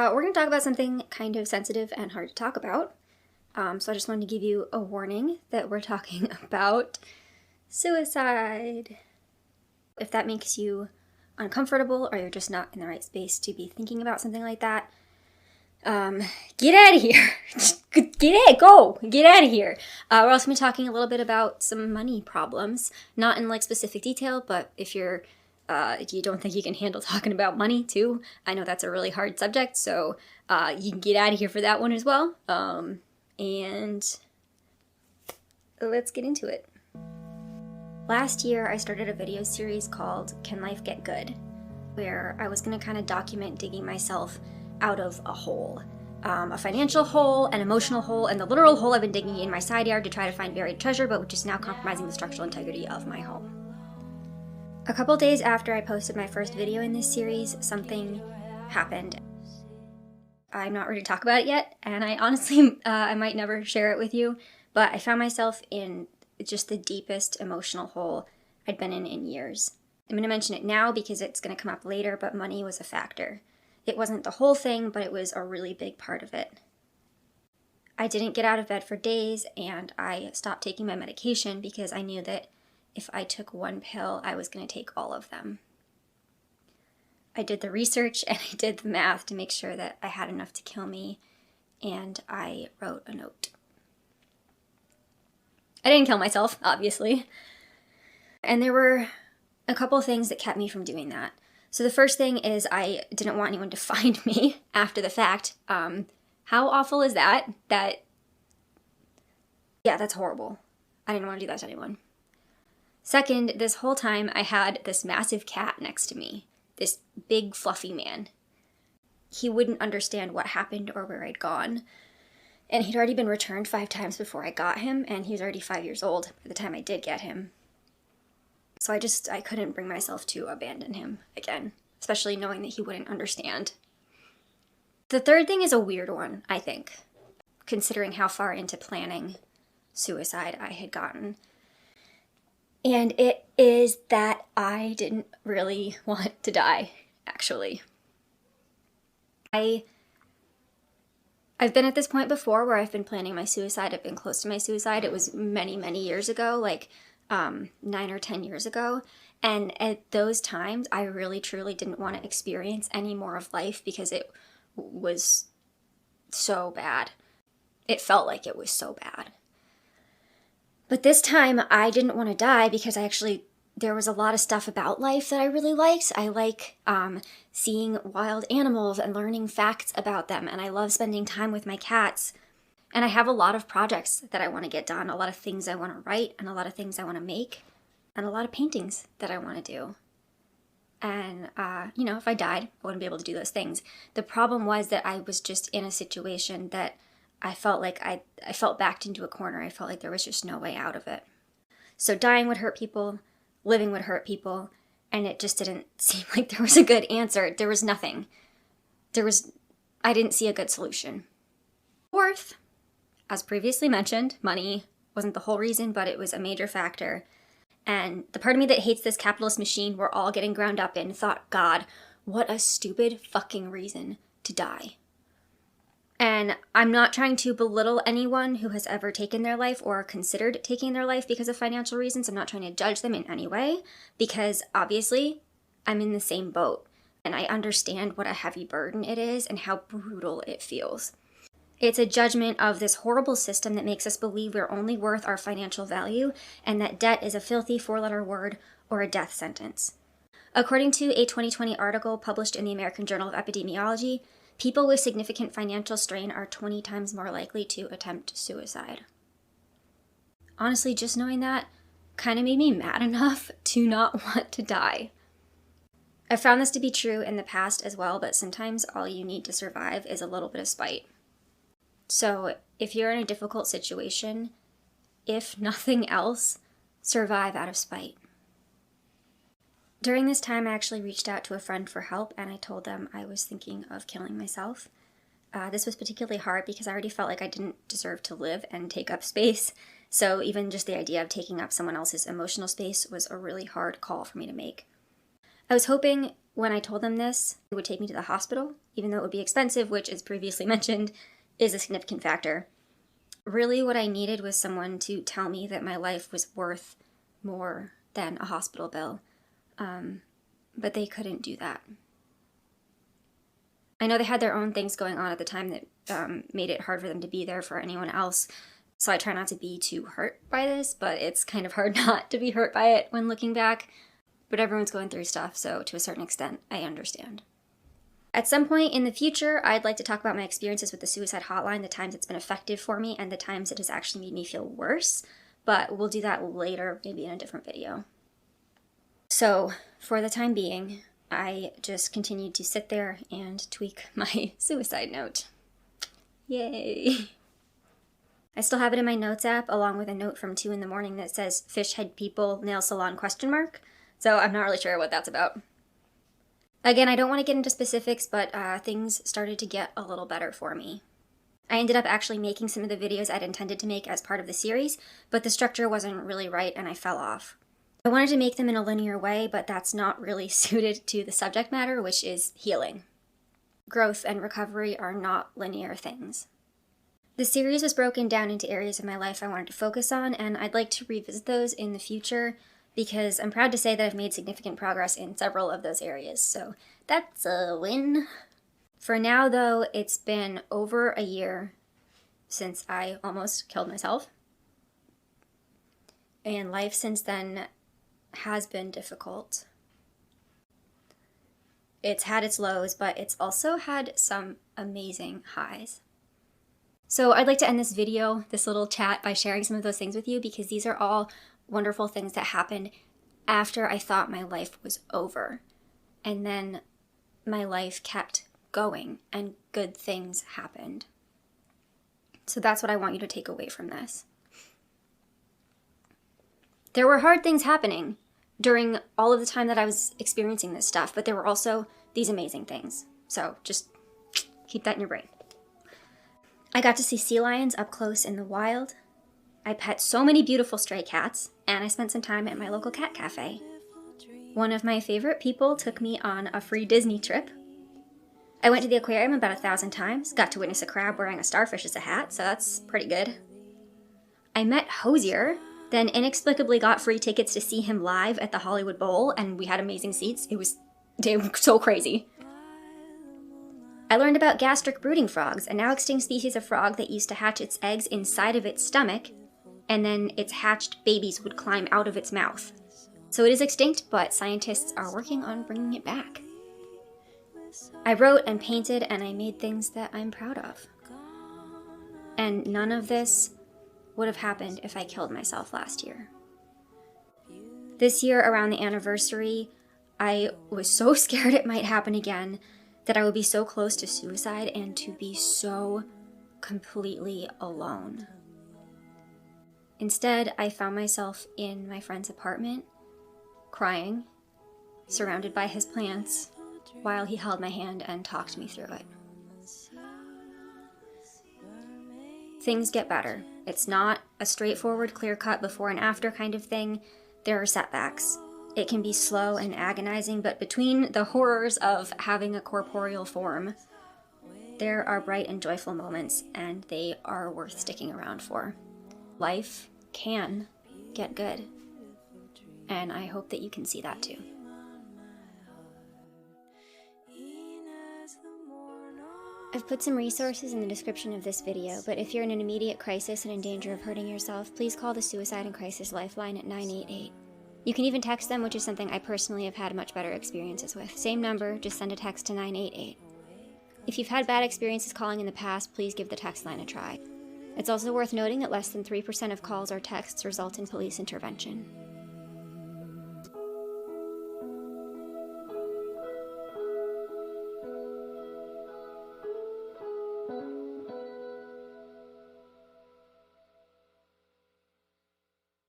We're going to talk about something kind of sensitive and hard to talk about. So I just wanted to give you a warning that we're talking about suicide. If that makes you uncomfortable or you're just not in the right space to be thinking about something like that, get out of here. Get out of here. We're also going to be talking a little bit about some money problems, not in like specific detail, but if you don't think you can handle talking about money too, I know that's a really hard subject, so you can get out of here for that one as well. And let's get into it. Last year, I started a video series called Can Life Get Good?, where I was going to kind of document digging myself out of a hole. A financial hole, an emotional hole, and the literal hole I've been digging in my side yard to try to find buried treasure, but which is now compromising the structural integrity of my home. A couple days after I posted my first video in this series, something happened. I'm not ready to talk about it yet, and I honestly, I might never share it with you, but I found myself in just the deepest emotional hole I'd been in years. I'm going to mention it now because it's going to come up later, but money was a factor. It wasn't the whole thing, but it was a really big part of it. I didn't get out of bed for days, and I stopped taking my medication because I knew that if I took one pill, I was going to take all of them. I did the research and I did the math to make sure that I had enough to kill me, and I wrote a note. I didn't kill myself, obviously. And there were a couple of things that kept me from doing that. So the first thing is I didn't want anyone to find me after the fact. How awful is that? Yeah, that's horrible. I didn't want to do that to anyone. Second, this whole time I had this massive cat next to me, this big fluffy man. He wouldn't understand what happened or where I'd gone. And he'd already been returned 5 times before I got him, and he was already 5 years old by the time I did get him. So I couldn't bring myself to abandon him again, especially knowing that he wouldn't understand. The third thing is a weird one, I think, considering how far into planning suicide I had gotten. And it is that I didn't really want to die, actually. I've been at this point before where I've been planning my suicide. I've been close to my suicide. It was many, many years ago, like 9 or 10 years ago. And at those times, I really, truly didn't want to experience any more of life because it was so bad. It felt like it was so bad. But this time, I didn't want to die because there was a lot of stuff about life that I really liked. I like seeing wild animals and learning facts about them, and I love spending time with my cats. And I have a lot of projects that I want to get done, a lot of things I want to write, and a lot of things I want to make, and a lot of paintings that I want to do. And, if I died, I wouldn't be able to do those things. The problem was that I was just in a situation that I felt like I felt backed into a corner. I felt like there was just no way out of it. So dying would hurt people, living would hurt people, and it just didn't seem like there was a good answer. There was nothing. I didn't see a good solution. Fourth, as previously mentioned, money wasn't the whole reason, but it was a major factor. And the part of me that hates this capitalist machine we're all getting ground up in thought, God, what a stupid fucking reason to die. And I'm not trying to belittle anyone who has ever taken their life or considered taking their life because of financial reasons. I'm not trying to judge them in any way, because obviously I'm in the same boat and I understand what a heavy burden it is and how brutal it feels. It's a judgment of this horrible system that makes us believe we're only worth our financial value and that debt is a filthy 4-letter word or a death sentence. According to a 2020 article published in the American Journal of Epidemiology, people with significant financial strain are 20 times more likely to attempt suicide. Honestly, just knowing that kind of made me mad enough to not want to die. I've found this to be true in the past as well, but sometimes all you need to survive is a little bit of spite. So if you're in a difficult situation, if nothing else, survive out of spite. During this time, I actually reached out to a friend for help, and I told them I was thinking of killing myself. This was particularly hard because I already felt like I didn't deserve to live and take up space, so even just the idea of taking up someone else's emotional space was a really hard call for me to make. I was hoping When I told them this, it would take me to the hospital, even though it would be expensive, which, as previously mentioned, is a significant factor. Really, what I needed was someone to tell me that my life was worth more than a hospital bill. But they couldn't do that. I know they had their own things going on at the time that made it hard for them to be there for anyone else, so I try not to be too hurt by this, but it's kind of hard not to be hurt by it when looking back. But everyone's going through stuff, so to a certain extent, I understand. At some point in the future, I'd like to talk about my experiences with the suicide hotline, the times it's been effective for me, and the times it has actually made me feel worse, but we'll do that later, maybe in a different video. So, for the time being, I just continued to sit there and tweak my suicide note. Yay! I still have it in my notes app, along with a note from 2 in the morning that says, "Fish head people, nail salon?" So I'm not really sure what that's about. Again, I don't want to get into specifics, but things started to get a little better for me. I ended up actually making some of the videos I'd intended to make as part of the series, but the structure wasn't really right and I fell off. I wanted to make them in a linear way, but that's not really suited to the subject matter, which is healing. Growth and recovery are not linear things. The series was broken down into areas of my life I wanted to focus on, and I'd like to revisit those in the future, because I'm proud to say that I've made significant progress in several of those areas, so that's a win. For now, though, it's been over a year since I almost killed myself, and life since then has been difficult. It's had its lows, but it's also had some amazing highs. So I'd like to end this video, this little chat, by sharing some of those things with you, because these are all wonderful things that happened after I thought my life was over. And then my life kept going and good things happened. So that's what I want you to take away from this. There were hard things happening during all of the time that I was experiencing this stuff, but there were also these amazing things. So just keep that in your brain. I got to see sea lions up close in the wild. I pet so many beautiful stray cats, and I spent some time at my local cat cafe. One of my favorite people took me on a free Disney trip. I went to the aquarium about 1,000 times, got to witness a crab wearing a starfish as a hat, so that's pretty good. I met Hosier, then inexplicably got free tickets to see him live at the Hollywood Bowl, and we had amazing seats. It was so crazy. I learned about gastric brooding frogs, a now extinct species of frog that used to hatch its eggs inside of its stomach, and then its hatched babies would climb out of its mouth. So it is extinct, but scientists are working on bringing it back. I wrote and painted, and I made things that I'm proud of. And none of this would have happened if I killed myself last year. This year, around the anniversary, I was so scared it might happen again, that I would be so close to suicide and to be so completely alone. Instead, I found myself in my friend's apartment, crying, surrounded by his plants, while he held my hand and talked me through it. Things get better. It's not a straightforward, clear-cut before and after kind of thing. There are setbacks. It can be slow and agonizing, but between the horrors of having a corporeal form, there are bright and joyful moments, and they are worth sticking around for. Life can get good, and I hope that you can see that too. I've put some resources in the description of this video, but if you're in an immediate crisis and in danger of hurting yourself, please call the Suicide and Crisis Lifeline at 988. You can even text them, which is something I personally have had much better experiences with. Same number, just send a text to 988. If you've had bad experiences calling in the past, please give the text line a try. It's also worth noting that less than 3% of calls or texts result in police intervention.